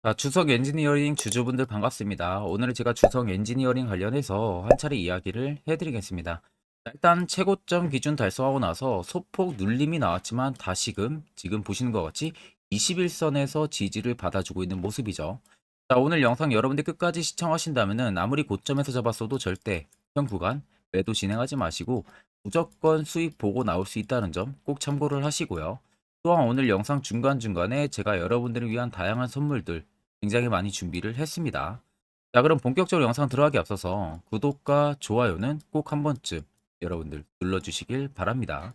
자, 주석 엔지니어링 주주분들 반갑습니다. 오늘은 제가 주석 엔지니어링 관련해서 한 차례 이야기를 해드리겠습니다. 자, 일단 최고점 기준 달성하고 나서 소폭 눌림이 나왔지만 다시금 지금 보시는 것 같이 21선에서 지지를 받아주고 있는 모습이죠. 자, 오늘 영상 여러분들 끝까지 시청하신다면은 아무리 고점에서 잡았어도 절대 현 구간 매도 진행하지 마시고 무조건 수익 보고 나올 수 있다는 점 꼭 참고를 하시고요. 또한 오늘 영상 중간중간에 제가 여러분들을 위한 다양한 선물들 굉장히 많이 준비를 했습니다. 자, 그럼 본격적으로 영상 들어가기 앞서서 구독과 좋아요는 꼭 한 번쯤 여러분들 눌러주시길 바랍니다.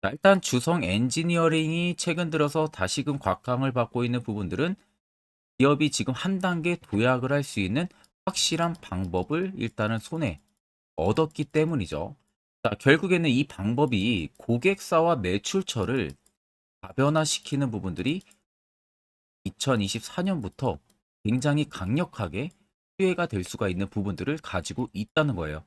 자, 일단 주성 엔지니어링이 최근 들어서 다시금 곽강을 받고 있는 부분들은 기업이 지금 한 단계 도약을 할 수 있는 확실한 방법을 일단은 손에 얻었기 때문이죠. 자, 결국에는 이 방법이 고객사와 매출처를 다변화시키는 부분들이 2024년부터 굉장히 강력하게 수혜가 될 수가 있는 부분들을 가지고 있다는 거예요.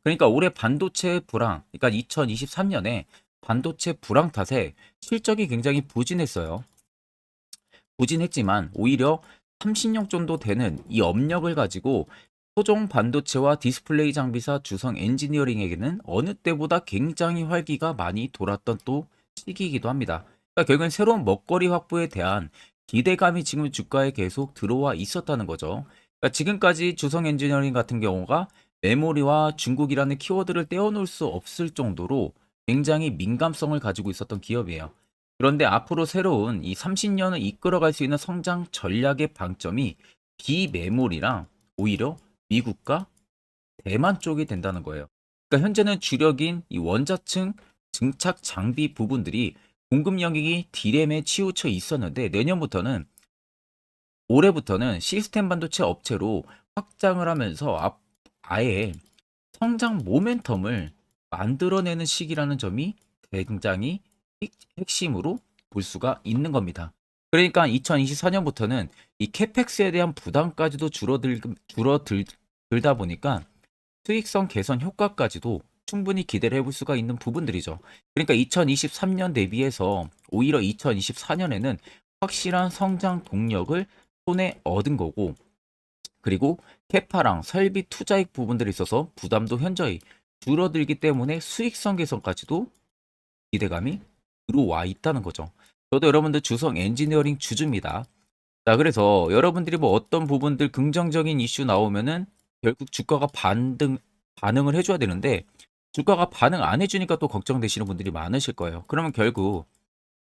그러니까 올해 반도체 불황, 그러니까 2023년에 반도체 불황 탓에 실적이 굉장히 부진했어요. 부진했지만 오히려 30년 정도 되는 이 업력을 가지고 소종 반도체와 디스플레이 장비사 주성 엔지니어링에게는 어느 때보다 굉장히 활기가 많이 돌았던 또 시기이기도 합니다. 그러니까 결국엔 새로운 먹거리 확보에 대한 기대감이 지금 주가에 계속 들어와 있었다는 거죠. 그러니까 지금까지 주성 엔지니어링 같은 경우가 메모리와 중국이라는 키워드를 떼어놓을 수 없을 정도로 굉장히 민감성을 가지고 있었던 기업이에요. 그런데 앞으로 새로운 이 30년을 이끌어갈 수 있는 성장 전략의 방점이 비메모리랑 오히려 미국과 대만 쪽이 된다는 거예요. 그러니까 현재는 주력인 이 원자층 증착 장비 부분들이 공급 영역이 D램에 치우쳐 있었는데 내년부터는 올해부터는 시스템 반도체 업체로 확장을 하면서 아예 성장 모멘텀을 만들어내는 시기라는 점이 굉장히 핵심으로 볼 수가 있는 겁니다. 그러니까 2024년부터는 이 캐펙스에 대한 부담까지도 줄어들다 보니까 수익성 개선 효과까지도 충분히 기대를 해볼 수가 있는 부분들이죠. 그러니까 2023년 대비해서 오히려 2024년에는 확실한 성장 동력을 손에 얻은 거고, 그리고 캐파랑 설비 투자액 부분들이 있어서 부담도 현저히 줄어들기 때문에 수익성 개선까지도 기대감이 들어와 있다는 거죠. 저도 여러분들 주성 엔지니어링 주주입니다. 자, 그래서 여러분들이 뭐 어떤 부분들 긍정적인 이슈 나오면은 결국 주가가 반응을 해줘야 되는데 주가가 반응 안 해주니까 또 걱정되시는 분들이 많으실 거예요. 그러면 결국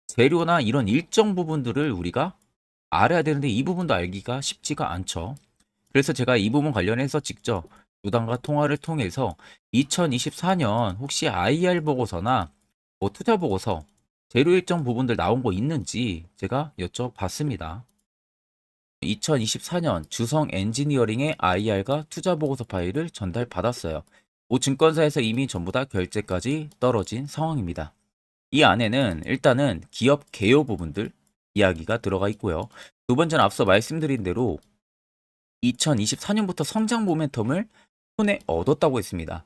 재료나 이런 일정 부분들을 우리가 알아야 되는데 이 부분도 알기가 쉽지가 않죠. 그래서 제가 이 부분 관련해서 직접 유당과 통화를 통해서 2024년 혹시 IR 보고서나 뭐 투자 보고서 재료 일정 부분들 나온 거 있는지 제가 여쭤봤습니다. 2024년 주성 엔지니어링의 IR과 투자 보고서 파일을 전달받았어요. 모 증권사에서 이미 전부 다 결제까지 떨어진 상황입니다. 이 안에는 일단은 기업 개요 부분들 이야기가 들어가 있고요. 두 번째는 앞서 말씀드린 대로 2024년부터 성장 모멘텀을 손에 얻었다고 했습니다.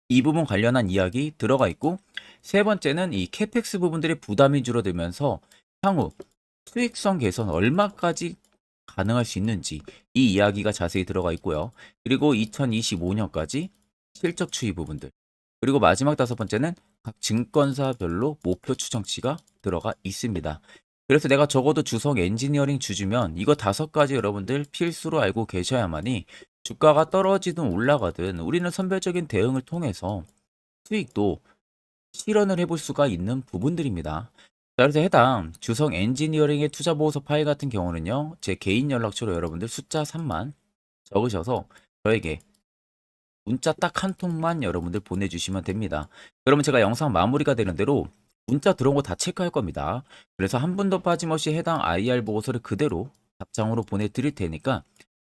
이 부분 관련한 이야기 들어가 있고, 세 번째는 이 캐펙스 부분들의 부담이 줄어들면서 향후 수익성 개선 얼마까지 가능할 수 있는지 이 이야기가 자세히 들어가 있고요. 그리고 2025년까지 실적 추이 부분들, 그리고 마지막 다섯 번째는 각 증권사별로 목표 추정치가 들어가 있습니다. 그래서 내가 적어도 주성 엔지니어링 주주면 이거 다섯 가지 여러분들 필수로 알고 계셔야만이 주가가 떨어지든 올라가든 우리는 선별적인 대응을 통해서 수익도 실현을 해볼 수가 있는 부분들입니다. 자, 그래서 해당 주성 엔지니어링의 투자보고서 파일 같은 경우는요, 제 개인 연락처로 여러분들 숫자 3만 적으셔서 저에게 문자 딱 한 통만 여러분들 보내주시면 됩니다. 그러면 제가 영상 마무리가 되는 대로 문자 들어온 거 다 체크할 겁니다. 그래서 한 분도 빠짐없이 해당 IR 보고서를 그대로 답장으로 보내드릴 테니까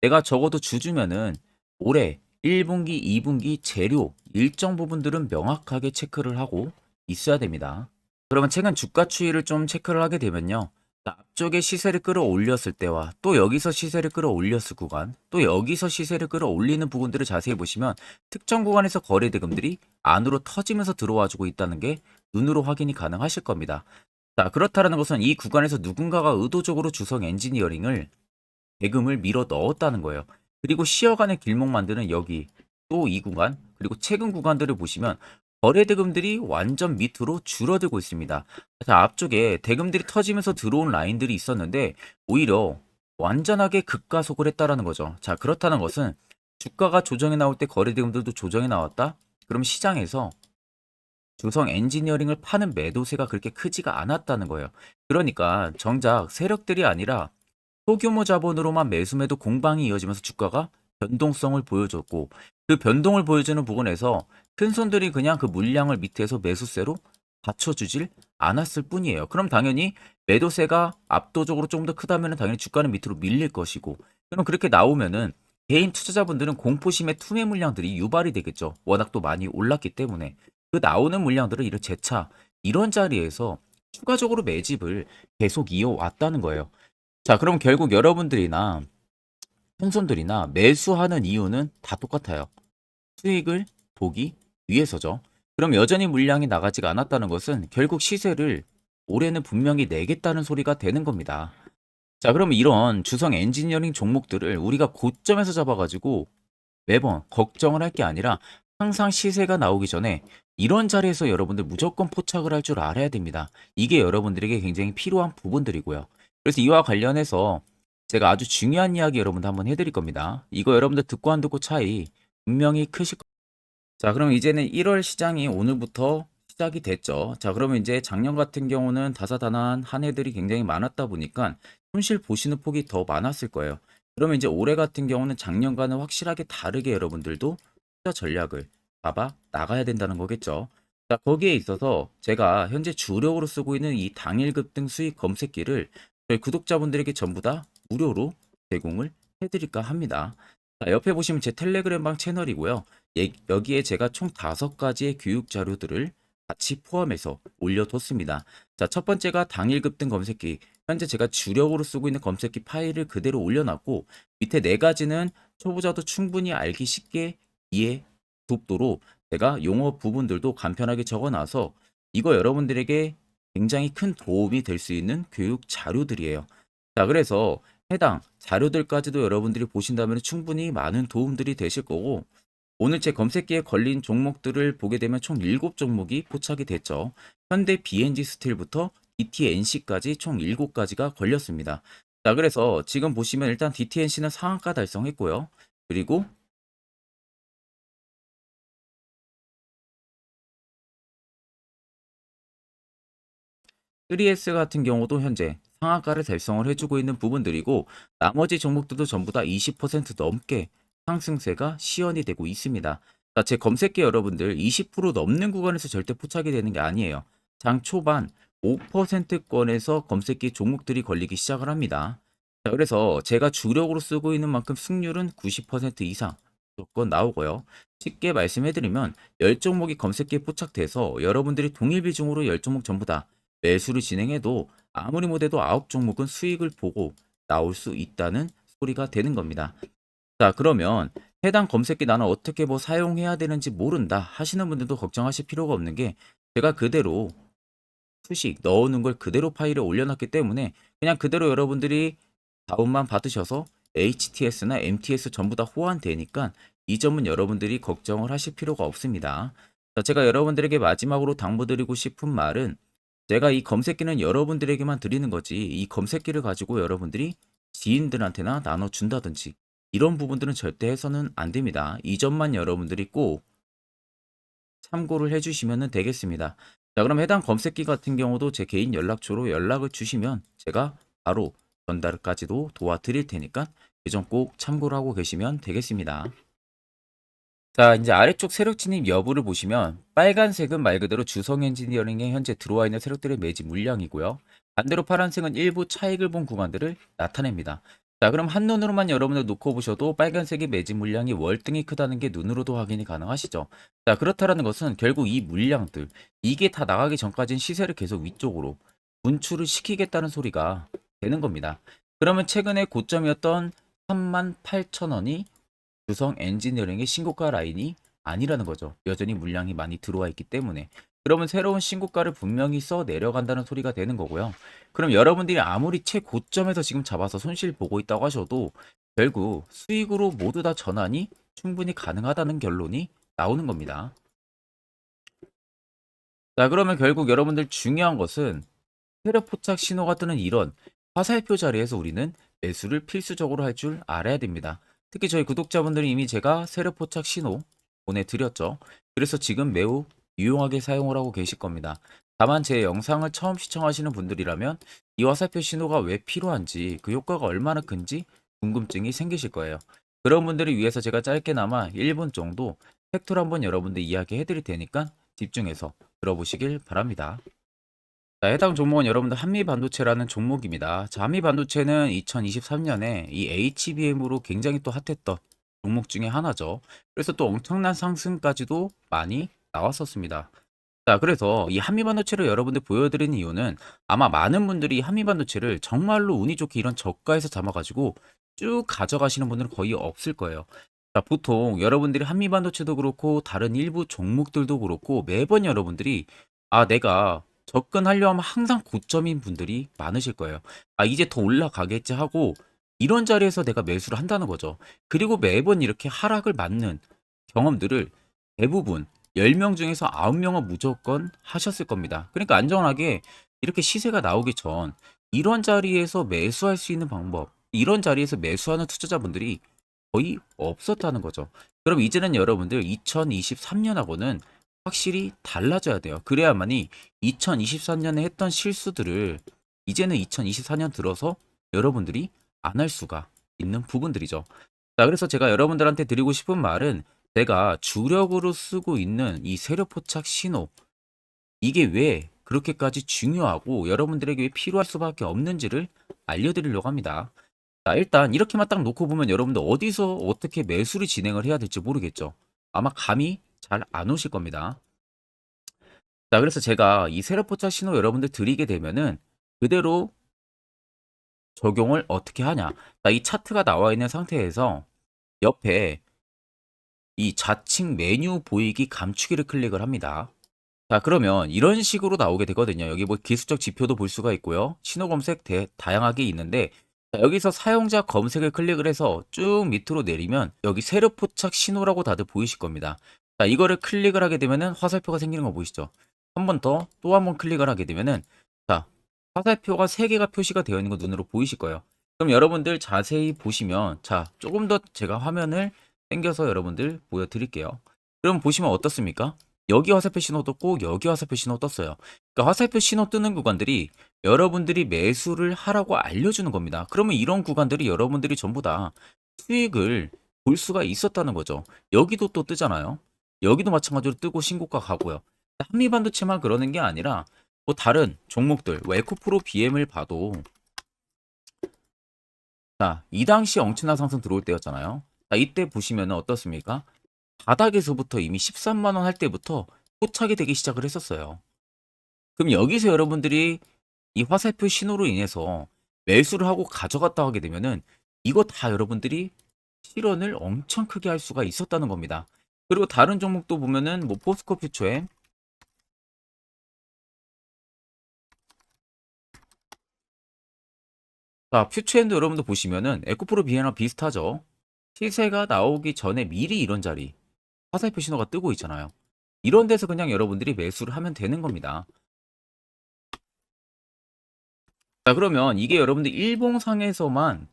내가 적어도 주주면은 올해 1분기, 2분기 재료 일정 부분들은 명확하게 체크를 하고 있어야 됩니다. 그러면 최근 주가 추이를 좀 체크를 하게 되면요. 앞쪽에 시세를 끌어올렸을 때와 또 여기서 시세를 끌어올렸을 구간, 또 여기서 시세를 끌어올리는 부분들을 자세히 보시면 특정 구간에서 거래 대금들이 안으로 터지면서 들어와 주고 있다는 게 눈으로 확인이 가능하실 겁니다. 자, 그렇다는 것은 이 구간에서 누군가가 의도적으로 주성 엔지니어링을 대금을 밀어 넣었다는 거예요. 그리고 쉬어가는 길목 만드는 여기 또 이 구간 그리고 최근 구간들을 보시면 거래 대금들이 완전 밑으로 줄어들고 있습니다. 자, 앞쪽에 대금들이 터지면서 들어온 라인들이 있었는데 오히려 완전하게 급가속을 했다라는 거죠. 자, 그렇다는 것은 주가가 조정에 나올 때 거래 대금들도 조정에 나왔다? 그럼 시장에서 주성 엔지니어링을 파는 매도세가 그렇게 크지가 않았다는 거예요. 그러니까 정작 세력들이 아니라 소규모 자본으로만 매수매도 공방이 이어지면서 주가가 변동성을 보여줬고 그 변동을 보여주는 부분에서 큰 손들이 그냥 그 물량을 밑에서 매수세로 받쳐주질 않았을 뿐이에요. 그럼 당연히 매도세가 압도적으로 좀 더 크다면 당연히 주가는 밑으로 밀릴 것이고 그럼 그렇게 나오면은 개인 투자자분들은 공포심의 투매 물량들이 유발이 되겠죠. 워낙 또 많이 올랐기 때문에 그 나오는 물량들을 이런 재차 이런 자리에서 추가적으로 매집을 계속 이어왔다는 거예요. 자, 그럼 결국 여러분들이나 손손들이나 매수하는 이유는 다 똑같아요. 수익을 보기 위해서죠. 그럼 여전히 물량이 나가지가 않았다는 것은 결국 시세를 올해는 분명히 내겠다는 소리가 되는 겁니다. 자, 그럼 이런 주성 엔지니어링 종목들을 우리가 고점에서 잡아가지고 매번 걱정을 할 게 아니라 항상 시세가 나오기 전에 이런 자리에서 여러분들 무조건 포착을 할 줄 알아야 됩니다. 이게 여러분들에게 굉장히 필요한 부분들이고요. 그래서 이와 관련해서 제가 아주 중요한 이야기 여러분들 한번 해드릴 겁니다. 이거 여러분들 듣고 안 듣고 차이 분명히 크실 겁니다. 자, 그럼 이제는 1월 시장이 오늘부터 시작이 됐죠. 자, 그러면 이제 작년 같은 경우는 다사다난 한 해들이 굉장히 많았다 보니까 손실 보시는 폭이 더 많았을 거예요. 그러면 이제 올해 같은 경우는 작년과는 확실하게 다르게 여러분들도 투자 전략을 잡아 나가야 된다는 거겠죠. 자, 거기에 있어서 제가 현재 주력으로 쓰고 있는 이 당일 급등 수익 검색기를 저희 구독자분들에게 전부 다 무료로 제공을 해드릴까 합니다. 자, 옆에 보시면 제 텔레그램방 채널이고요. 여기에 제가 총 5가지의 교육 자료들을 같이 포함해서 올려뒀습니다. 자, 첫 번째가 당일 급등 검색기. 현재 제가 주력으로 쓰고 있는 검색기 파일을 그대로 올려놨고 밑에 4가지는 초보자도 충분히 알기 쉽게 이해 돕도록 제가 용어 부분들도 간편하게 적어놔서 이거 여러분들에게 굉장히 큰 도움이 될 수 있는 교육 자료들이에요. 자, 그래서 해당 자료들까지도 여러분들이 보신다면 충분히 많은 도움들이 되실 거고 오늘 제 검색기에 걸린 종목들을 보게 되면 총 7종목이 포착이 됐죠. 현대 BNG 스틸부터 DTNC까지 총 7가지가 걸렸습니다. 자, 그래서 지금 보시면 일단 DTNC는 상한가 달성했고요. 그리고 3S 같은 경우도 현재 상한가를 달성을 해주고 있는 부분들이고 나머지 종목들도 전부 다 20% 넘게 상승세가 시현이 되고 있습니다. 자, 제 검색기 여러분들 20% 넘는 구간에서 절대 포착이 되는 게 아니에요. 장 초반 5%권에서 검색기 종목들이 걸리기 시작을 합니다. 자, 그래서 제가 주력으로 쓰고 있는 만큼 승률은 90% 이상 무조건 나오고요. 쉽게 말씀해드리면 10종목이 검색기에 포착돼서 여러분들이 동일 비중으로 10종목 전부 다 매수를 진행해도 아무리 못해도 9종목은 수익을 보고 나올 수 있다는 소리가 되는 겁니다. 자, 그러면 해당 검색기 나는 어떻게 뭐 사용해야 되는지 모른다 하시는 분들도 걱정하실 필요가 없는 게 제가 그대로 수식 넣어놓은 걸 그대로 파일에 올려놨기 때문에 그냥 그대로 여러분들이 다운만 받으셔서 HTS나 MTS 전부 다 호환되니까 이 점은 여러분들이 걱정을 하실 필요가 없습니다. 자, 제가 여러분들에게 마지막으로 당부드리고 싶은 말은 제가 이 검색기는 여러분들에게만 드리는 거지 이 검색기를 가지고 여러분들이 지인들한테나 나눠준다든지 이런 부분들은 절대 해서는 안 됩니다. 이 점만 여러분들이 꼭 참고를 해주시면 되겠습니다. 자, 그럼 해당 검색기 같은 경우도 제 개인 연락처로 연락을 주시면 제가 바로 전달까지도 도와드릴 테니까 이 점 꼭 참고를 하고 계시면 되겠습니다. 자, 이제 아래쪽 세력 진입 여부를 보시면 빨간색은 말 그대로 주성 엔지니어링에 현재 들어와 있는 세력들의 매집 물량이고요. 반대로 파란색은 일부 차익을 본 구간들을 나타냅니다. 자, 그럼 한눈으로만 여러분들 놓고 보셔도 빨간색의 매집 물량이 월등히 크다는 게 눈으로도 확인이 가능하시죠. 자, 그렇다라는 것은 결국 이 물량들, 이게 다 나가기 전까지는 시세를 계속 위쪽으로 분출을 시키겠다는 소리가 되는 겁니다. 그러면 최근에 고점이었던 38,000원이 주성 엔지니어링의 신고가 라인이 아니라는 거죠. 여전히 물량이 많이 들어와 있기 때문에. 그러면 새로운 신고가를 분명히 써 내려간다는 소리가 되는 거고요. 그럼 여러분들이 아무리 최고점에서 지금 잡아서 손실 보고 있다고 하셔도 결국 수익으로 모두 다 전환이 충분히 가능하다는 결론이 나오는 겁니다. 자, 그러면 결국 여러분들 중요한 것은 세력 포착 신호가 뜨는 이런 화살표 자리에서 우리는 매수를 필수적으로 할 줄 알아야 됩니다. 특히 저희 구독자분들이 이미 제가 세력 포착 신호 보내드렸죠. 그래서 지금 매우 유용하게 사용을 하고 계실 겁니다. 다만 제 영상을 처음 시청하시는 분들이라면 이 화살표 신호가 왜 필요한지 그 효과가 얼마나 큰지 궁금증이 생기실 거예요. 그런 분들을 위해서 제가 짧게나마 1분 정도 팩토를 한번 여러분들 이야기해 드릴 테니까 집중해서 들어보시길 바랍니다. 자, 해당 종목은 여러분들 한미반도체라는 종목입니다. 자, 한미반도체는 2023년에 이 HBM으로 굉장히 또 핫했던 종목 중에 하나죠. 그래서 또 엄청난 상승까지도 많이 나왔었습니다. 자, 그래서 이 한미반도체를 여러분들 보여드리는 이유는 아마 많은 분들이 한미반도체를 정말로 운이 좋게 이런 저가에서 잡아가지고 쭉 가져가시는 분들은 거의 없을 거예요. 자, 보통 여러분들이 한미반도체도 그렇고 다른 일부 종목들도 그렇고 매번 여러분들이 내가 접근하려 하면 항상 고점인 분들이 많으실 거예요. 이제 더 올라가겠지 하고 이런 자리에서 내가 매수를 한다는 거죠. 그리고 매번 이렇게 하락을 맞는 경험들을 대부분 10명 중에서 9명은 무조건 하셨을 겁니다. 그러니까 안전하게 이렇게 시세가 나오기 전 이런 자리에서 매수할 수 있는 방법, 이런 자리에서 매수하는 투자자분들이 거의 없었다는 거죠. 그럼 이제는 여러분들 2023년하고는 확실히 달라져야 돼요. 그래야만이 2023년에 했던 실수들을 이제는 2024년 들어서 여러분들이 안 할 수가 있는 부분들이죠. 자, 그래서 제가 여러분들한테 드리고 싶은 말은 제가 주력으로 쓰고 있는 이 세력 포착 신호, 이게 왜 그렇게까지 중요하고 여러분들에게 왜 필요할 수밖에 없는지를 알려드리려고 합니다. 자, 일단 이렇게만 딱 놓고 보면 여러분들 어디서 어떻게 매수를 진행을 해야 될지 모르겠죠. 아마 감이 잘 안 오실 겁니다. 자, 그래서 제가 이 세력 포착 신호 여러분들 드리게 되면은 그대로 적용을 어떻게 하냐. 자, 이 차트가 나와 있는 상태에서 옆에 이 좌측 메뉴 보이기 감추기를 클릭을 합니다. 자, 그러면 이런 식으로 나오게 되거든요. 여기 뭐 기술적 지표도 볼 수가 있고요. 신호 검색 다양하게 있는데 자, 여기서 사용자 검색을 클릭을 해서 쭉 밑으로 내리면 여기 세력 포착 신호라고 다들 보이실 겁니다. 자, 이거를 클릭을 하게 되면은 화살표가 생기는 거 보이시죠? 한 번 더 또 한 번 클릭을 하게 되면은 자, 화살표가 3개가 표시가 되어 있는 거 눈으로 보이실 거예요. 그럼 여러분들 자세히 보시면 자, 조금 더 제가 화면을 당겨서 여러분들 보여드릴게요. 그럼 보시면 어떻습니까? 여기 화살표 신호 떴고 여기 화살표 신호 떴어요. 그러니까 화살표 신호 뜨는 구간들이 여러분들이 매수를 하라고 알려주는 겁니다. 그러면 이런 구간들이 여러분들이 전부 다 수익을 볼 수가 있었다는 거죠. 여기도 또 뜨잖아요. 여기도 마찬가지로 뜨고 신고가 가고요. 한미반도체만 그러는 게 아니라 뭐 다른 종목들, 뭐 에코프로 BM을 봐도 자, 이 당시 엄청난 상승 들어올 때였잖아요. 자, 이때 보시면 어떻습니까? 바닥에서부터 이미 13만 원 할 때부터 포착이 되기 시작을 했었어요. 그럼 여기서 여러분들이 이 화살표 신호로 인해서 매수를 하고 가져갔다 하게 되면은 이거 다 여러분들이 실현을 엄청 크게 할 수가 있었다는 겁니다. 그리고 다른 종목도 보면은 뭐 포스코 퓨처엠, 자, 퓨처엠도 여러분들 보시면은 에코프로 비에나 비슷하죠. 시세가 나오기 전에 미리 이런 자리 화살표 신호가 뜨고 있잖아요. 이런 데서 그냥 여러분들이 매수를 하면 되는 겁니다. 자, 그러면 이게 여러분들 일봉상에서만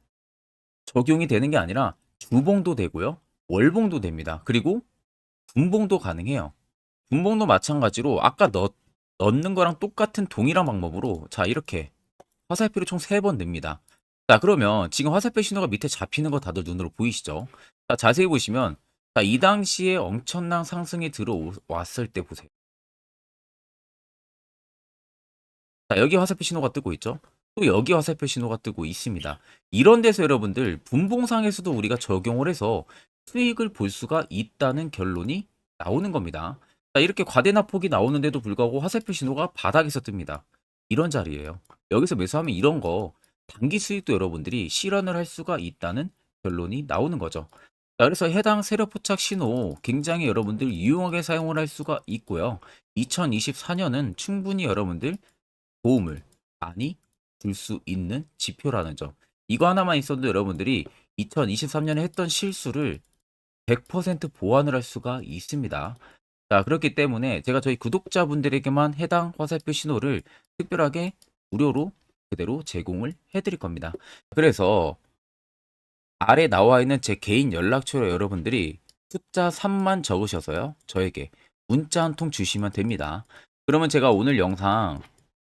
적용이 되는 게 아니라 주봉도 되고요. 월봉도 됩니다. 그리고 분봉도 가능해요. 분봉도 마찬가지로 아까 넣는 거랑 똑같은 동일한 방법으로 자, 이렇게 화살표를 총 3번 냅니다. 자, 그러면 지금 화살표 신호가 밑에 잡히는 거 다들 눈으로 보이시죠? 자, 자세히 보시면 자, 이 당시에 엄청난 상승이 들어왔을 때 보세요. 자, 여기 화살표 신호가 뜨고 있죠? 또 여기 화살표 신호가 뜨고 있습니다. 이런 데서 여러분들 분봉상에서도 우리가 적용을 해서 수익을 볼 수가 있다는 결론이 나오는 겁니다. 자, 이렇게 과대납폭이 나오는데도 불구하고 화살표 신호가 바닥에서 뜹니다. 이런 자리예요. 여기서 매수하면 이런 거 단기 수익도 여러분들이 실현을 할 수가 있다는 결론이 나오는 거죠. 자, 그래서 해당 세력 포착 신호 굉장히 여러분들 유용하게 사용을 할 수가 있고요. 2024년은 충분히 여러분들 도움을 많이 줄 수 있는 지표라는 점. 이거 하나만 있어도 여러분들이 2023년에 했던 실수를 100% 보완을 할 수가 있습니다. 자, 그렇기 때문에 제가 저희 구독자분들에게만 해당 화살표 신호를 특별하게 무료로 그대로 제공을 해드릴 겁니다. 그래서 아래 나와 있는 제 개인 연락처로 여러분들이 숫자 3만 적으셔서요. 저에게 문자 한 통 주시면 됩니다. 그러면 제가 오늘 영상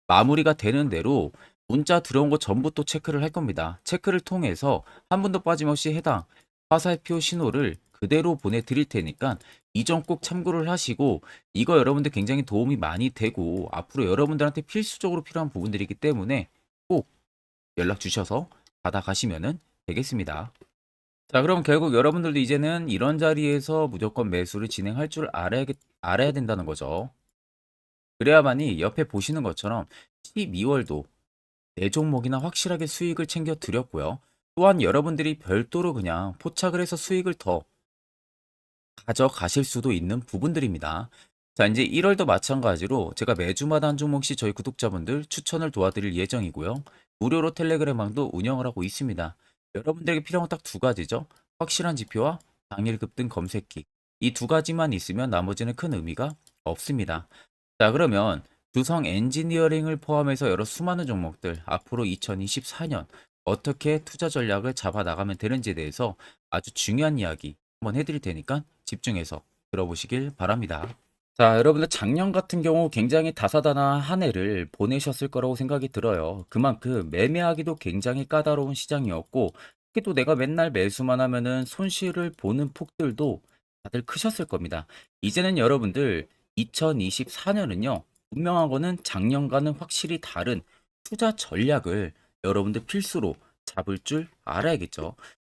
마무리가 되는 대로 문자 들어온 거 전부 또 체크를 할 겁니다. 체크를 통해서 한 분도 빠짐없이 해당 화살표 신호를 그대로 보내드릴 테니까 이 점 꼭 참고를 하시고, 이거 여러분들 굉장히 도움이 많이 되고 앞으로 여러분들한테 필수적으로 필요한 부분들이기 때문에 꼭 연락 주셔서 받아가시면 되겠습니다. 자, 그럼 결국 여러분들도 이제는 이런 자리에서 무조건 매수를 진행할 줄 알아야 된다는 거죠. 그래야만이 옆에 보시는 것처럼 12월도 내 종목이나 확실하게 수익을 챙겨 드렸고요. 또한 여러분들이 별도로 그냥 포착을 해서 수익을 더 가져가실 수도 있는 부분들입니다. 자, 이제 1월도 마찬가지로 제가 매주마다 한 종목씩 저희 구독자분들 추천을 도와드릴 예정이고요. 무료로 텔레그램방도 운영을 하고 있습니다. 여러분들에게 필요한 건 딱 두 가지죠. 확실한 지표와 당일 급등 검색기. 이 두 가지만 있으면 나머지는 큰 의미가 없습니다. 자, 그러면 두성 엔지니어링을 포함해서 여러 수많은 종목들 앞으로 2024년 어떻게 투자 전략을 잡아 나가면 되는지에 대해서 아주 중요한 이야기 한번 해드릴 테니까 집중해서 들어보시길 바랍니다. 자, 여러분들 작년 같은 경우 굉장히 다사다난한 한 해를 보내셨을 거라고 생각이 들어요. 그만큼 매매하기도 굉장히 까다로운 시장이었고, 특히 또 내가 맨날 매수만 하면은 손실을 보는 폭들도 다들 크셨을 겁니다. 이제는 여러분들 2024년은요, 분명한 거는 작년과는 확실히 다른 투자 전략을 여러분들 필수로 잡을 줄 알아야겠죠.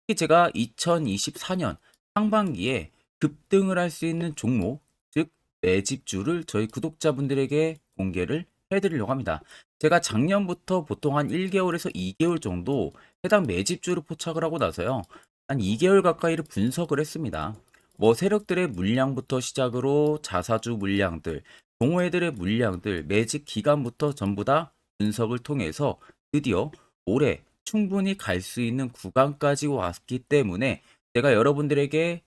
특히 제가 2024년 상반기에 급등을 할 수 있는 종목, 즉 매집주를 저희 구독자분들에게 공개를 해드리려고 합니다. 제가 작년부터 보통 한 1개월에서 2개월 정도 해당 매집주를 포착을 하고 나서요, 한 2개월 가까이를 분석을 했습니다. 뭐 세력들의 물량부터 시작으로 자사주 물량들, 동호회들의 물량들, 매집 기간부터 전부 다 분석을 통해서 드디어 올해 충분히 갈 수 있는 구간까지 왔기 때문에 제가 여러분들에게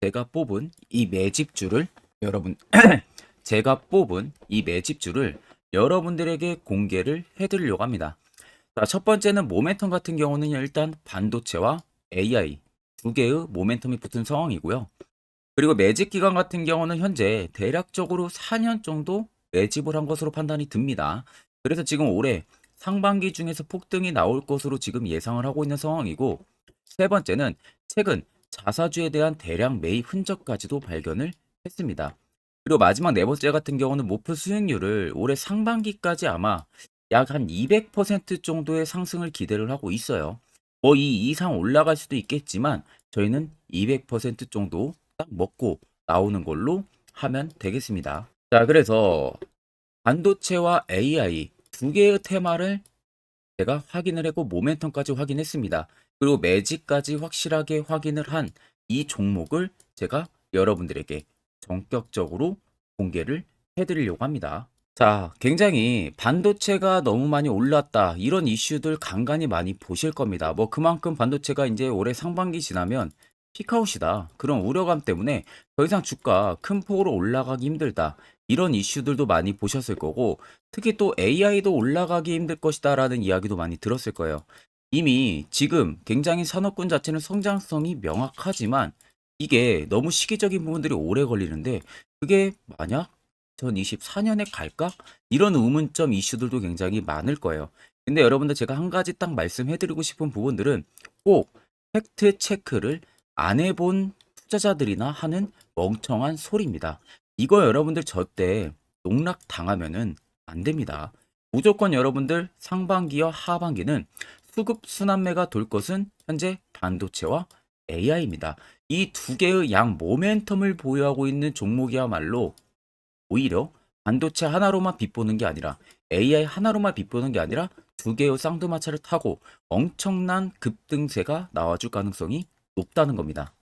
제가 뽑은 이 매집주를 여러분 제가 뽑은 이 매집주를 여러분들에게 공개를 해드리려고 합니다. 자, 첫 번째는 모멘텀 같은 경우는 일단 반도체와 AI 두 개의 모멘텀이 붙은 상황이고요. 그리고 매집 기간 같은 경우는 현재 대략적으로 4년 정도 매집을 한 것으로 판단이 듭니다. 그래서 지금 올해 상반기 중에서 폭등이 나올 것으로 지금 예상을 하고 있는 상황이고, 세 번째는 최근 자사주에 대한 대량 매입 흔적까지도 발견을 했습니다. 그리고 마지막 네 번째 같은 경우는 목표 수익률을 올해 상반기까지 아마 약 한 200% 정도의 상승을 기대를 하고 있어요. 뭐 이 이상 올라갈 수도 있겠지만 저희는 200% 정도 딱 먹고 나오는 걸로 하면 되겠습니다. 자, 그래서 반도체와 AI 두 개의 테마를 제가 확인을 했고 모멘텀까지 확인했습니다. 그리고 매직까지 확실하게 확인을 한 이 종목을 제가 여러분들에게 전격적으로 공개를 해드리려고 합니다. 자, 굉장히 반도체가 너무 많이 올랐다, 이런 이슈들 간간히 많이 보실 겁니다. 뭐 그만큼 반도체가 이제 올해 상반기 지나면 피크아웃이다, 그런 우려감 때문에 더 이상 주가 큰 폭으로 올라가기 힘들다, 이런 이슈들도 많이 보셨을 거고, 특히 또 AI도 올라가기 힘들 것이다 라는 이야기도 많이 들었을 거예요. 이미 지금 굉장히 산업군 자체는 성장성이 명확하지만 이게 너무 시기적인 부분들이 오래 걸리는데, 그게 만약 2024년에 갈까? 이런 의문점 이슈들도 굉장히 많을 거예요. 근데 여러분들 제가 한 가지 딱 말씀해드리고 싶은 부분들은 꼭 팩트 체크를 안 해본 투자자들이나 하는 멍청한 소리입니다. 이거 여러분들 절대 농락 당하면은 안 됩니다. 무조건 여러분들 상반기와 하반기는 수급 순환매가 돌 것은 현재 반도체와 AI입니다. 이 두 개의 양 모멘텀을 보유하고 있는 종목이야말로 오히려 반도체 하나로만 빗보는 게 아니라 AI 하나로만 빗보는 게 아니라 두 개의 쌍두마차를 타고 엄청난 급등세가 나와줄 가능성이 높다는 겁니다.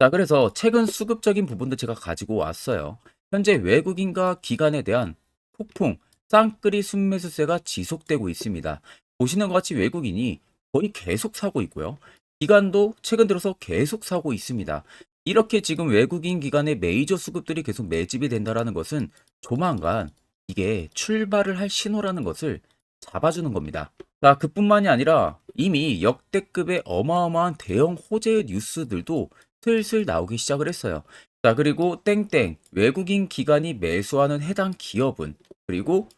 자, 그래서 최근 수급적인 부분도 제가 가지고 왔어요. 현재 외국인과 기관에 대한 폭풍, 쌍끌이 순매수세가 지속되고 있습니다. 보시는 것 같이 외국인이 거의 계속 사고 있고요. 기관도 최근 들어서 계속 사고 있습니다. 이렇게 지금 외국인 기관의 메이저 수급들이 계속 매집이 된다라는 것은 조만간 이게 출발을 할 신호라는 것을 잡아주는 겁니다. 자, 그뿐만이 아니라 이미 역대급의 어마어마한 대형 호재의 뉴스들도 슬슬 나오기 시작을 했어요. 자, 그리고 땡땡 외국인 기관이 매수하는 해당 기업은 그리고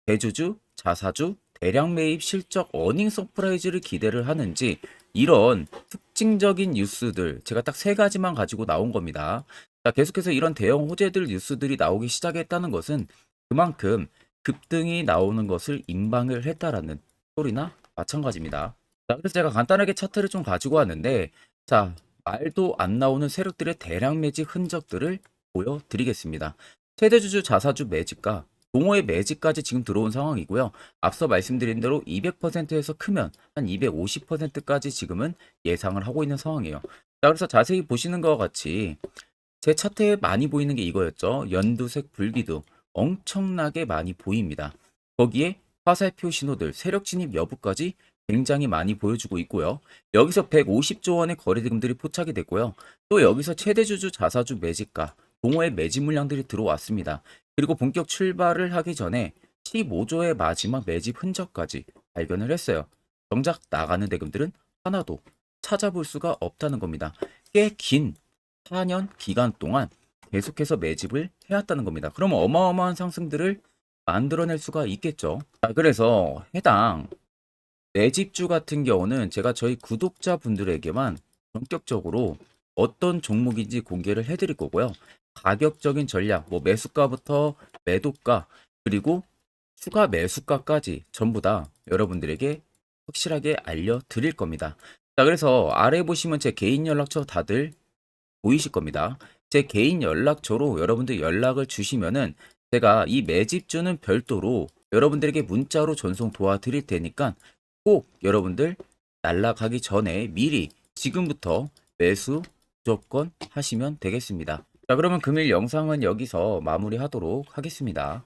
대주주, 자사주, 대량 매입 실적 어닝 서프라이즈를 기대를 하는지 이런 특징적인 뉴스들 제가 딱 세 가지만 가지고 나온 겁니다. 자, 계속해서 이런 대형 호재들 뉴스들이 나오기 시작했다는 것은 그만큼 급등이 나오는 것을 임방을 했다라는 소리나 마찬가지입니다. 자, 그래서 제가 간단하게 차트를 좀 가지고 왔는데 자, 말도 안 나오는 세력들의 대량 매집 흔적들을 보여드리겠습니다. 최대주주 자사주 매집과 동호회 매집까지 지금 들어온 상황이고요. 앞서 말씀드린 대로 200%에서 크면 한 250%까지 지금은 예상을 하고 있는 상황이에요. 자, 그래서 자세히 보시는 것과 같이 제 차트에 많이 보이는 게 이거였죠. 연두색 불기둥 엄청나게 많이 보입니다. 거기에 화살표 신호들, 세력 진입 여부까지 굉장히 많이 보여주고 있고요. 여기서 150조 원의 거래대금들이 포착이 됐고요. 또 여기서 최대주주 자사주 매집가, 동호회 매집 물량들이 들어왔습니다. 그리고 본격 출발을 하기 전에 15조의 마지막 매집 흔적까지 발견을 했어요. 정작 나가는 대금들은 하나도 찾아볼 수가 없다는 겁니다. 꽤 긴 4년 기간 동안 계속해서 매집을 해왔다는 겁니다. 그러면 어마어마한 상승들을 만들어낼 수가 있겠죠. 자, 그래서 해당 매집주 같은 경우는 제가 저희 구독자분들에게만 본격적으로 어떤 종목인지 공개를 해드릴 거고요. 가격적인 전략, 뭐 매수가부터 매도가, 그리고 추가 매수가까지 전부 다 여러분들에게 확실하게 알려드릴 겁니다. 자, 그래서 아래 보시면 제 개인 연락처 다들 보이실 겁니다. 제 개인 연락처로 여러분들 연락을 주시면은 제가 이 매집주는 별도로 여러분들에게 문자로 전송 도와드릴 테니까 꼭 여러분들 날라가기 전에 미리 지금부터 매수 무조건 하시면 되겠습니다. 자, 그러면 금일 영상은 여기서 마무리하도록 하겠습니다.